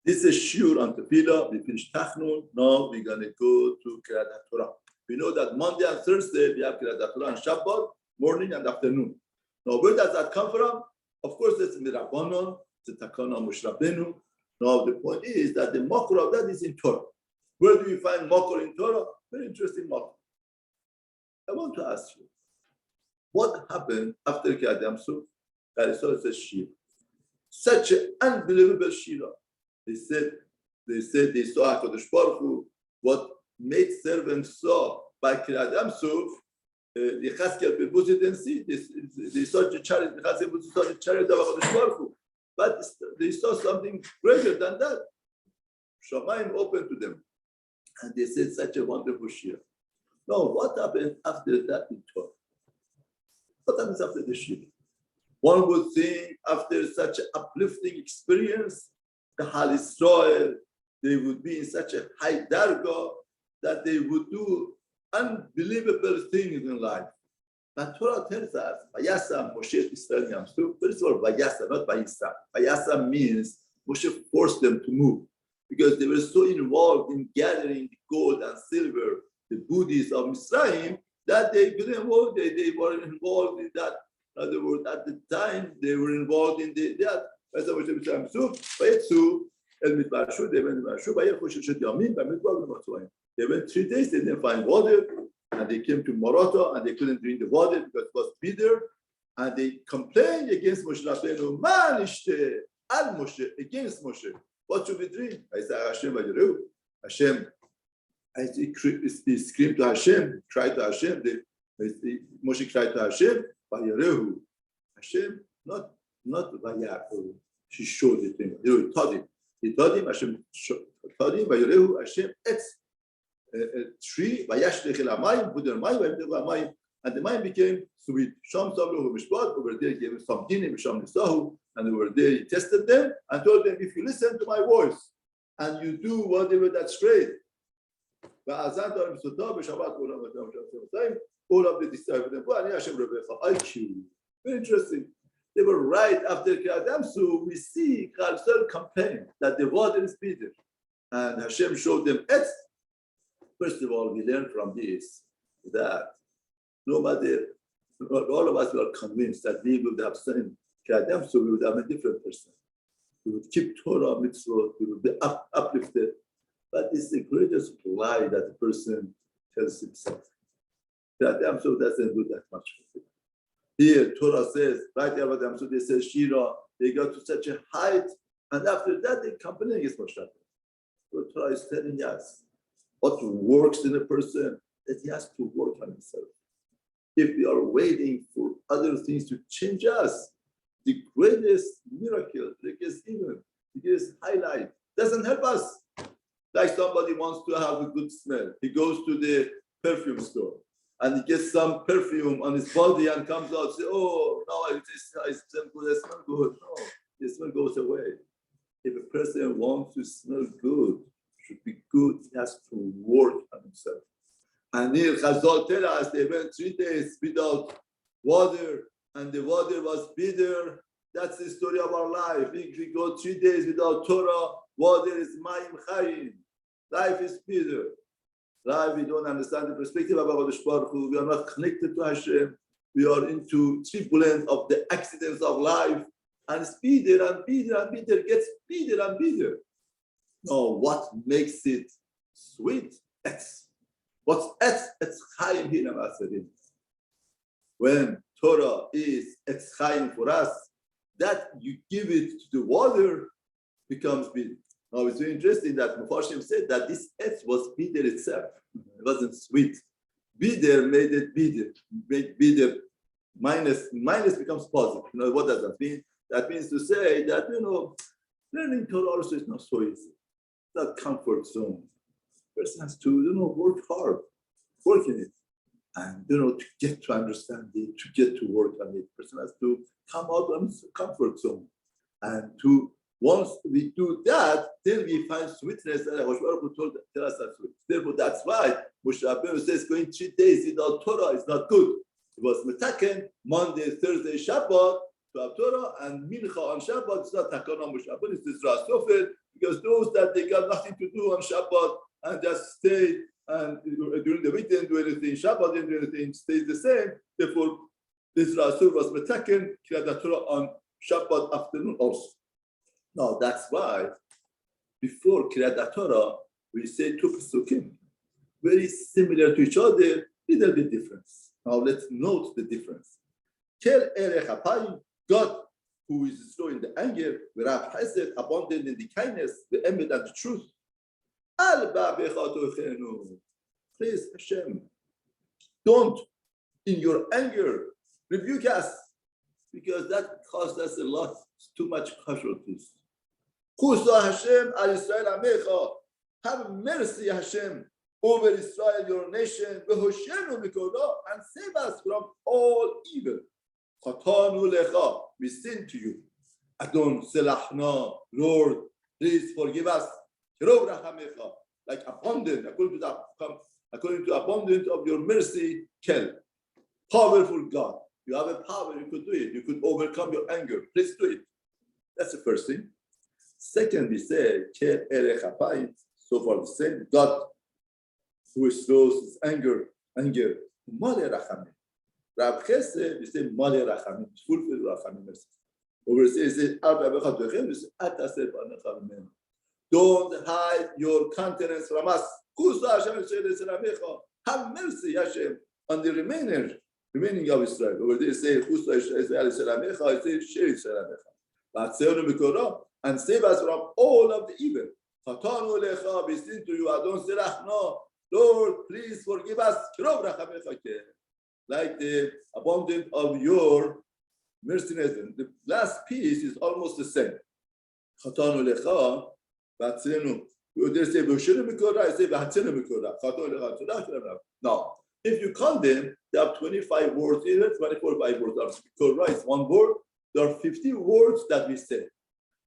This is shiur on tefillah. We finished Tachnun. Now we're going to go to Keriat Hatora. We know that Monday and Thursday we have Keriat Hatora and Shabbat, morning and afternoon. Now, where does that come from? Of course, it's in the Rabbanon, it's the Takana Moshe Rabbeinu. Now, the point is that the makor of that is in Torah. Where do we find makor in Torah? Very interesting makor. I want to ask you, what happened after Keriat Yamsuf? That is also a shira. Such an unbelievable shira. They said they saw HaKadosh Baruch Hu, what made servants saw by Keriat Yamsuf. The Chaskel people didn't see this. They saw the chariot. The Chaskel people saw the chariot of HaKadosh Baruch Hu, but they saw something greater than that. Shamayim opened to them, and they said such a wonderful shira. Now, what happened after that in Torah? What happens after the shira? One would think after such an uplifting experience, the Hal Yisrael, they would be in such a high darga that they would do unbelievable things in life. But Torah tells us, Vayasa Moshe Israel Yamsuf. First of all, Vayasa, not Vayisa. Vayasa means Moshe forced them to move because they were so involved in gathering the gold and silver, the booties of Mitzrayim, that they couldn't move. They were involved in that. In other words, at the time, they were involved in that. They went to They went 3 days, they didn't find water, and they came to Morata, and they couldn't drink the water because it was bitter, and they complained against Moshe Rabbeinu, Man ishte al Moshe, against Moshe. What should we drink? I said, Hashem, Hashem. He screamed to Hashem, cried to Hashem. Moshe cried to Hashem, Vayerehu. Hashem, not Vayarehu. She showed it to him. He taught him. He taught him, Hashem taught him, Vayerehu, Hashem, tree, and the mind became sweet. Over there gave him some dinim, and over there he tested them and told them, if you listen to my voice and you do whatever that's great, all of the disciples, very interesting. They were right after Keriat Yamsuf. We see Khalsel complain that the water is bitter, and Hashem showed them etz. First of all, we learn from this that no matter, all of us were convinced that we would have seen Keriat Yamsuf, we would have a different person. We would keep Torah mitzvot, we would be uplifted. But it's the greatest lie that the person tells himself. Keriat Yamsuf doesn't do that much for him. Here, Torah says, right after Yamsuf, they say Shira, they got to such a height, and after that, they complain against Moshe. So Torah is telling us what works in a person, that he has to work on himself. If we are waiting for other things to change us, the greatest miracle, the greatest event, the greatest highlight doesn't help us. Like somebody wants to have a good smell. He goes to the perfume store and he gets some perfume on his body and comes out and says, oh, no, I smell good, I smell good. No, the smell goes away. If a person wants to smell good, should be good, he has to work on himself. And here Chazal tell us they went 3 days without water, and the water was bitter. That's the story of our life. We go 3 days without Torah, water is mayim chayim. Life is bitter. Life, we don't understand the perspective of HaKadosh Baruch Hu. We are not connected to Hashem. We are into turbulence of the accidents of life, and it's bitter and bitter and bitter, gets bitter and bitter. Now, what makes it sweet? Etz. What's etz? Etz chayim hinam aserim. When Torah is etz chayim for us, that you give it to the water becomes bitter. Now, it's very interesting that Mepharshim said that this etz was bitter itself. It wasn't sweet. Bitter made it bitter. Made bitter minus becomes positive. You know, what does that mean? That means to say that, learning Torah also is not so easy. That comfort zone. Person has to, work hard, work in it, and to get to understand it, to get to work on it. Person has to come out of his comfort zone, and once we do that, then we find sweetness. And Hakadosh Baruch Hu told tell us that sweet. Therefore, that's why Moshe Rabbeinu says going 3 days without Torah is not good. It was metaken Monday, Thursday, Shabbat. to Hatora, and Mincha on Shabbat. It's not Takana Shabbat, it's Israel Sefer, because those that they got nothing to do on Shabbat and just stay and during the week didn't do anything, Shabbat didn't do anything, stays the same. Therefore, Israel Sefer was metaken Keriat Torah on Shabbat afternoon also. Now that's why before Keriat Torah we say two pesukim, very similar to each other, little bit difference. Now let's note the difference. Kel erech hapayim, God who is slow in the anger, v'rav chesed, abundant in the kindness, the emet and the truth. Al ba'bechatochenu. Please, Hashem, don't in your anger rebuke us, because that cost us a lot, too much casualties. Chusa Hashem al Yisrael amecha. Have mercy, Hashem, over Israel, your nation, and save us from all evil. Chatanu lecha, we sin to you. Adon selachna, Lord, please forgive us. Like abundant, according to abundance of your mercy, Kel. Powerful God. You have a power, you could do it. You could overcome your anger. Please do it. That's the first thing. Second, we say, Kel erech hapayim. So far the same. God who slows his anger. Male rachamim. Rav Chesed, we say Male rachamim. Fulfill rachamim mercy. Over here, it says, don't hide your countenance from us. Have mercy, Hashem, on the remaining of Israel. Over there, it says, and save us from all of the evil. We sin to you, Adon Selachna. Lord, please forgive us. Like the abundance of your merciness. The last piece is almost the same. Now, if you count them, they have 25 words in it, 24 by words. Torah is one word. There are 50 words that we say.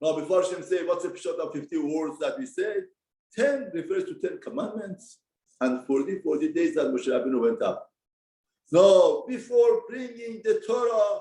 Now, before Hashem say, what's the pshat of 50 words that we say? 10 refers to 10 commandments, and 40 days that Moshe Rabbeinu went up. Now, before bringing the Torah,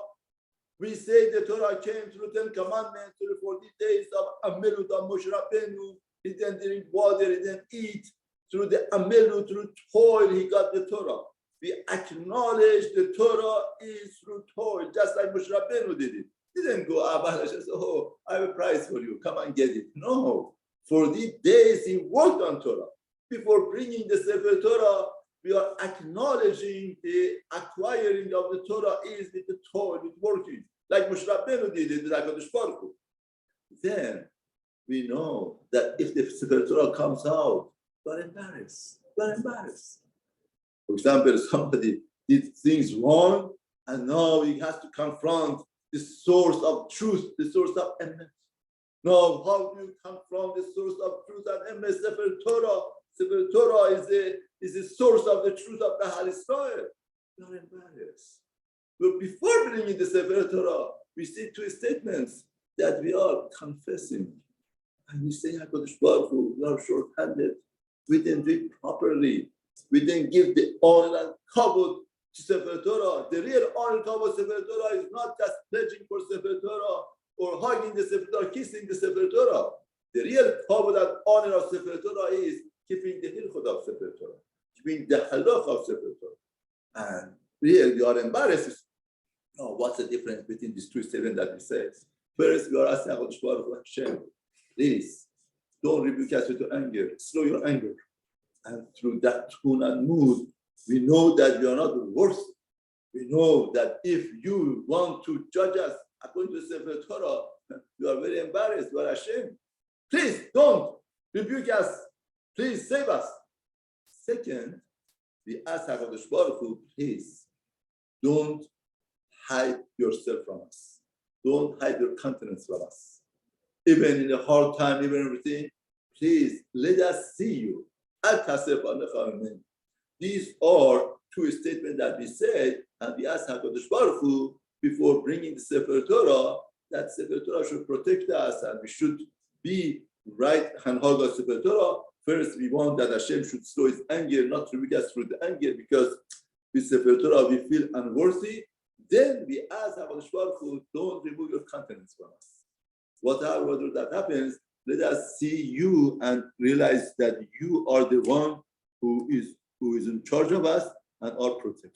we say the Torah came through 10 commandments, through 40 days of Amelut of Moshe Rabbeinu. He didn't drink water, he didn't eat. Through the Amelut, through toil, he got the Torah. We acknowledge the Torah is through toil, just like Moshe Rabbeinu did it. He didn't go up and say, oh, I have a prize for you, come and get it. No, 40 days he worked on Torah. Before bringing the Sefer Torah, we are acknowledging the acquiring of the Torah is with the toil, with working, like Moshe Rabbeinu did it, like HaKadosh Baruch Hu. Then we know that if the Sefer Torah comes out, we're embarrassed. We're embarrassed. For example, somebody did things wrong, and now he has to confront the source of truth, the source of emes. Now, how do you confront the source of truth and emes? Sefer Torah. Sefer Torah is the source of the truth of the Hal Israel. We are embarrassed. But before bringing the Sefer Torah, we see two statements that we are confessing. And we say, HaKadosh Baruch Hu, we are short-handed. We didn't do it properly. We didn't give the honor and kavod to Sefer Torah. The real honor and kavod Sefer Torah is not just pledging for Sefer Torah or hugging the Sefer Torah, kissing the Sefer Torah. The real kavod and honor of Sefer Torah is keeping the hilchot of Sefer Torah, keeping the halach of Sefer Torah. And really, we are embarrassed. Now, what's the difference between these two statements that we say? First, we are asking HaKadosh Baruch Hu, Hashem, please, don't rebuke us with your anger. Slow your anger. And through that tune and mood, we know that we are not worth. We know that if you want to judge us according to Sefer Torah, you are very embarrassed. You are ashamed. Please don't rebuke us. Please save us. Second, we ask HaKadosh Baruch Hu, please don't hide yourself from us. Don't hide your countenance from us. Even in a hard time, even everything, please let us see you. These are two statements that we said, and we asked HaKadosh Baruch Hu before bringing the Sefer Torah, that Sefer Torah should protect us and we should be right and hold us Sefer Torah. First, we want that Hashem should slow his anger, not rebuke us through the anger, because with Sefer Torah we feel unworthy. Then we ask HaKadosh Baruch Hu, don't remove your countenance from us. Whatever that happens, let us see you and realize that you are the one who is in charge of us and our protector.